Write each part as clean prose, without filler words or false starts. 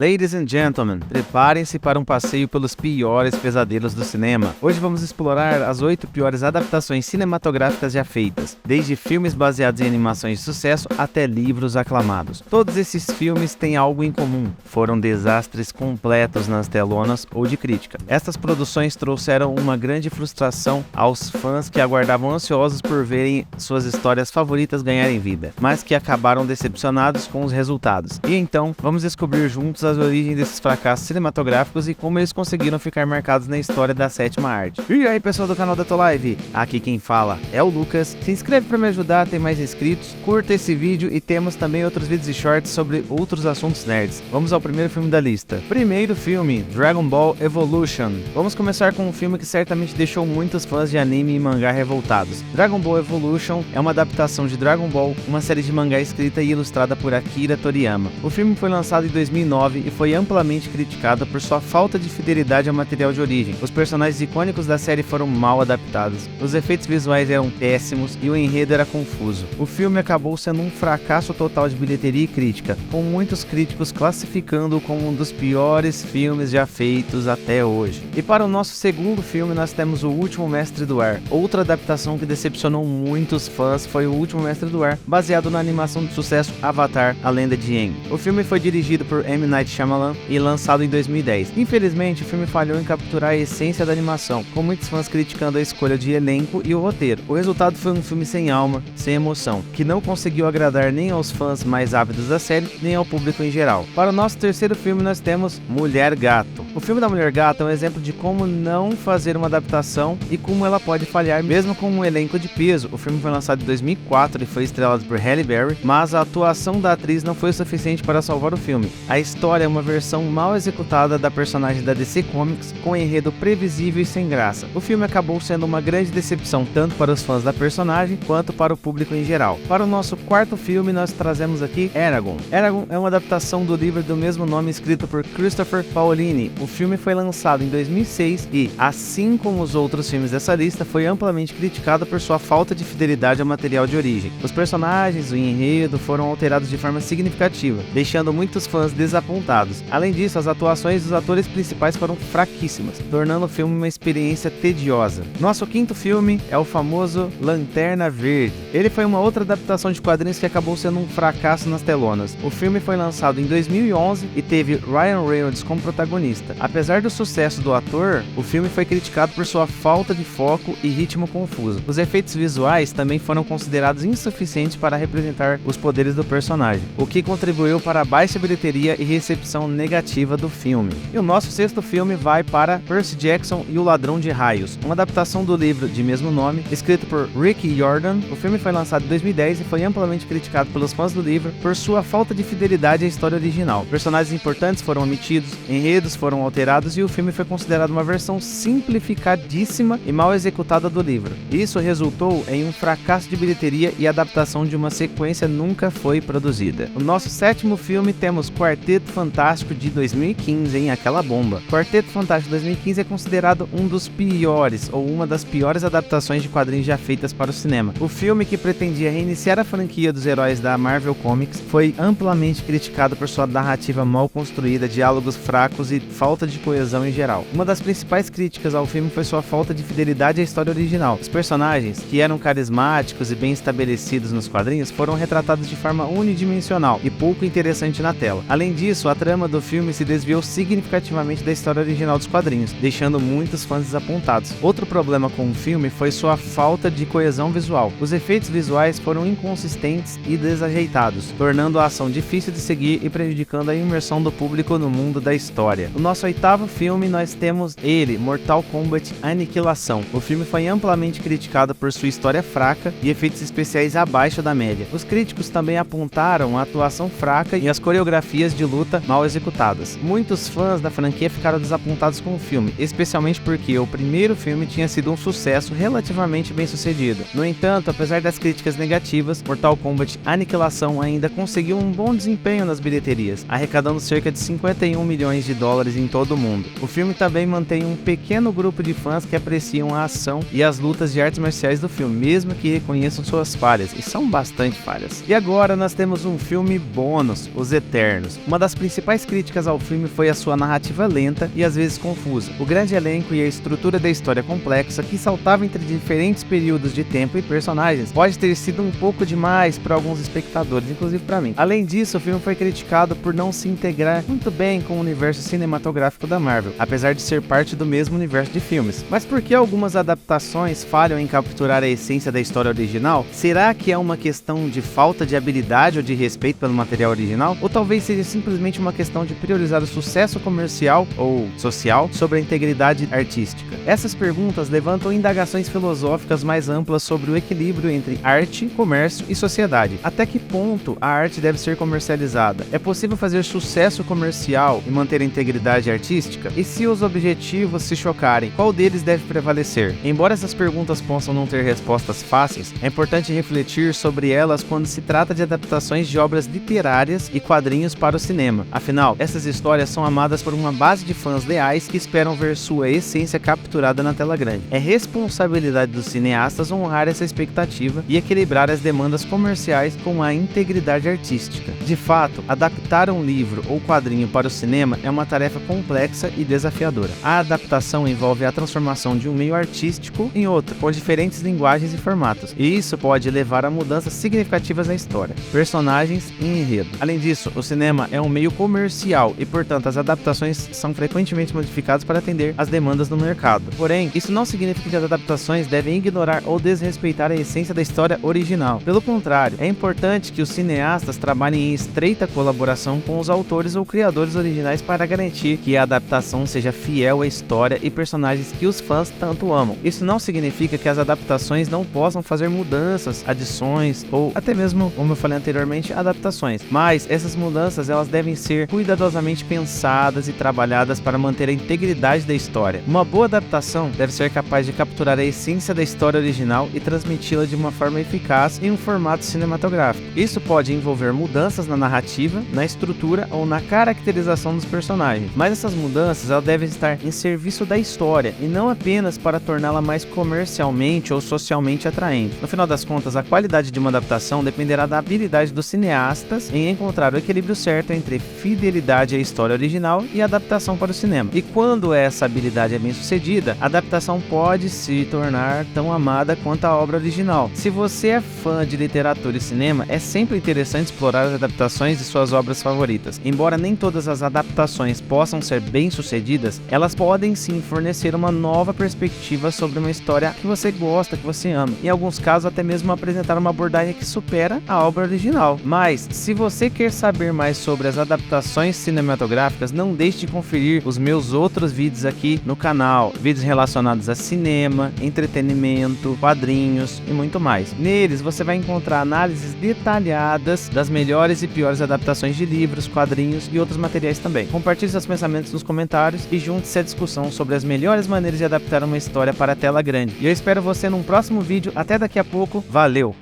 Ladies and gentlemen, preparem-se para um passeio pelos piores pesadelos do cinema. Hoje vamos explorar as 8 piores adaptações cinematográficas já feitas, desde filmes baseados em animações de sucesso até livros aclamados. Todos esses filmes têm algo em comum: foram desastres completos nas telonas ou de crítica. Estas produções trouxeram uma grande frustração aos fãs que aguardavam ansiosos por verem suas histórias favoritas ganharem vida, mas que acabaram decepcionados com os resultados. E então, vamos descobrir juntos as origens desses fracassos cinematográficos e como eles conseguiram ficar marcados na história da sétima arte. E aí, pessoal do canal Datolive, aqui quem fala é o Lucas. Se inscreve para me ajudar a ter mais inscritos, curta esse vídeo e temos também outros vídeos e shorts sobre outros assuntos nerds. Vamos ao primeiro filme da lista. Primeiro filme, Dragon Ball Evolution. Vamos começar com um filme que certamente deixou muitos fãs de anime e mangá revoltados. Dragon Ball Evolution é uma adaptação de Dragon Ball, uma série de mangá escrita e ilustrada por Akira Toriyama. O filme foi lançado em 2009 e foi amplamente criticado por sua falta de fidelidade ao material de origem. Os personagens icônicos da série foram mal adaptados, os efeitos visuais eram péssimos e o enredo era confuso. O filme acabou sendo um fracasso total de bilheteria e crítica, com muitos críticos classificando-o como um dos piores filmes já feitos até hoje. E para o nosso segundo filme nós temos O Último Mestre do Ar. Outra adaptação que decepcionou muitos fãs foi O Último Mestre do Ar, baseado na animação de sucesso Avatar: A Lenda de Aang. O filme foi dirigido por M. Night Shyamalan e lançado em 2010. Infelizmente, o filme falhou em capturar a essência da animação, com muitos fãs criticando a escolha de elenco e o roteiro. O resultado foi um filme sem alma, sem emoção, que não conseguiu agradar nem aos fãs mais ávidos da série, nem ao público em geral. Para o nosso terceiro filme nós temos Mulher Gato. O filme da Mulher Gato é um exemplo de como não fazer uma adaptação e como ela pode falhar mesmo com um elenco de peso. O filme foi lançado em 2004 e foi estrelado por Halle Berry, mas a atuação da atriz não foi o suficiente para salvar o filme. A história é uma versão mal executada da personagem da DC Comics, com enredo previsível e sem graça. O filme acabou sendo uma grande decepção tanto para os fãs da personagem quanto para o público em geral. Para o nosso quarto filme nós trazemos aqui Eragon. Eragon é uma adaptação do livro do mesmo nome escrito por Christopher Paolini. O filme foi lançado em 2006 e, assim como os outros filmes dessa lista, foi amplamente criticado por sua falta de fidelidade ao material de origem. Os personagens e o enredo foram alterados de forma significativa, deixando muitos fãs desapontados. Além disso, as atuações dos atores principais foram fraquíssimas, tornando o filme uma experiência tediosa. Nosso quinto filme é o famoso Lanterna Verde. Ele foi uma outra adaptação de quadrinhos que acabou sendo um fracasso nas telonas. O filme foi lançado em 2011 e teve Ryan Reynolds como protagonista. Apesar do sucesso do ator, o filme foi criticado por sua falta de foco e ritmo confuso. Os efeitos visuais também foram considerados insuficientes para representar os poderes do personagem, o que contribuiu para a baixa bilheteria e recepção negativa do filme. E o nosso sexto filme vai para Percy Jackson e o Ladrão de Raios, uma adaptação do livro de mesmo nome, escrito por Rick Jordan. O filme foi lançado em 2010 e foi amplamente criticado pelos fãs do livro por sua falta de fidelidade à história original. Personagens importantes foram omitidos, enredos foram alterados e o filme foi considerado uma versão simplificadíssima e mal executada do livro. Isso resultou em um fracasso de bilheteria e a adaptação de uma sequência nunca foi produzida. No nosso sétimo filme temos Quarteto Fantástico de 2015, hein? Aquela bomba. Quarteto Fantástico de 2015 é considerado um dos piores ou uma das piores adaptações de quadrinhos já feitas para o cinema. O filme, que pretendia reiniciar a franquia dos heróis da Marvel Comics, foi amplamente criticado por sua narrativa mal construída, diálogos fracos e falta de coesão em geral. Uma das principais críticas ao filme foi sua falta de fidelidade à história original. Os personagens, que eram carismáticos e bem estabelecidos nos quadrinhos, foram retratados de forma unidimensional e pouco interessante na tela. Além disso, a trama do filme se desviou significativamente da história original dos quadrinhos, deixando muitos fãs desapontados. Outro problema com o filme foi sua falta de coesão visual. Os efeitos visuais foram inconsistentes e desajeitados, tornando a ação difícil de seguir e prejudicando a imersão do público no mundo da história. No nosso oitavo filme nós temos ele, Mortal Kombat Aniquilação. O filme foi amplamente criticado por sua história fraca e efeitos especiais abaixo da média. Os críticos também apontaram a atuação fraca e as coreografias de luta mal executadas. Muitos fãs da franquia ficaram desapontados com o filme, especialmente porque o primeiro filme tinha sido um sucesso relativamente bem sucedido. No entanto, apesar das críticas negativas, Mortal Kombat Aniquilação ainda conseguiu um bom desempenho nas bilheterias, arrecadando cerca de 51 milhões de dólares em todo o mundo. O filme também mantém um pequeno grupo de fãs que apreciam a ação e as lutas de artes marciais do filme, mesmo que reconheçam suas falhas, e são bastante falhas. E agora nós temos um filme bônus, Os Eternos. Uma das principais principais críticas ao filme foi a sua narrativa lenta e às vezes confusa, o grande elenco e a estrutura da história complexa que saltava entre diferentes períodos de tempo e personagens pode ter sido um pouco demais para alguns espectadores, inclusive para mim. Além disso, o filme foi criticado por não se integrar muito bem com o universo cinematográfico da Marvel, apesar de ser parte do mesmo universo de filmes. Mas por que algumas adaptações falham em capturar a essência da história original? Será que é uma questão de falta de habilidade ou de respeito pelo material original? Ou talvez seja simplesmente uma questão de priorizar o sucesso comercial ou social sobre a integridade artística? Essas perguntas levantam indagações filosóficas mais amplas sobre o equilíbrio entre arte, comércio e sociedade. Até que ponto a arte deve ser comercializada? É possível fazer sucesso comercial e manter a integridade artística? E se os objetivos se chocarem, qual deles deve prevalecer? Embora essas perguntas possam não ter respostas fáceis, é importante refletir sobre elas quando se trata de adaptações de obras literárias e quadrinhos para o cinema. Afinal, essas histórias são amadas por uma base de fãs leais que esperam ver sua essência capturada na tela grande. É responsabilidade dos cineastas honrar essa expectativa e equilibrar as demandas comerciais com a integridade artística. De fato, adaptar um livro ou quadrinho para o cinema é uma tarefa complexa e desafiadora. A adaptação envolve a transformação de um meio artístico em outro, com diferentes linguagens e formatos, e isso pode levar a mudanças significativas na história, personagens e enredo. Além disso, o cinema é um meio comercial e, portanto, as adaptações são frequentemente modificadas para atender às demandas do mercado. Porém, isso não significa que as adaptações devem ignorar ou desrespeitar a essência da história original. Pelo contrário, é importante que os cineastas trabalhem em estreita colaboração com os autores ou criadores originais para garantir que a adaptação seja fiel à história e personagens que os fãs tanto amam. Isso não significa que as adaptações não possam fazer mudanças, adições ou até mesmo, como eu falei anteriormente, adaptações. Mas essas mudanças elas devem ser cuidadosamente pensadas e trabalhadas para manter a integridade da história. Uma boa adaptação deve ser capaz de capturar a essência da história original e transmiti-la de uma forma eficaz em um formato cinematográfico. Isso pode envolver mudanças na narrativa, na estrutura ou na caracterização dos personagens. Mas essas mudanças elas devem estar em serviço da história e não apenas para torná-la mais comercialmente ou socialmente atraente. No final das contas, a qualidade de uma adaptação dependerá da habilidade dos cineastas em encontrar o equilíbrio certo entre fidelidade à história original e adaptação para o cinema. E quando essa habilidade é bem sucedida, a adaptação pode se tornar tão amada quanto a obra original. Se você é fã de literatura e cinema, é sempre interessante explorar as adaptações de suas obras favoritas. Embora nem todas as adaptações possam ser bem-sucedidas, elas podem sim fornecer uma nova perspectiva sobre uma história que você gosta, que você ama. Em alguns casos, até mesmo apresentar uma abordagem que supera a obra original. Mas, se você quer saber mais sobre as adaptações cinematográficas, não deixe de conferir os meus outros vídeos aqui no canal. Vídeos relacionados a cinema, entretenimento, quadrinhos e muito mais. Neles, você vai encontrar análises detalhadas das melhores e piores adaptações de livros, quadrinhos e outros materiais também. Compartilhe seus pensamentos nos comentários e junte-se à discussão sobre as melhores maneiras de adaptar uma história para a tela grande. E eu espero você num próximo vídeo. Até daqui a pouco. Valeu!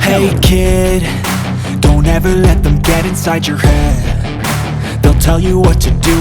Hey kid, don't ever let them get inside your head. They'll tell you what to do.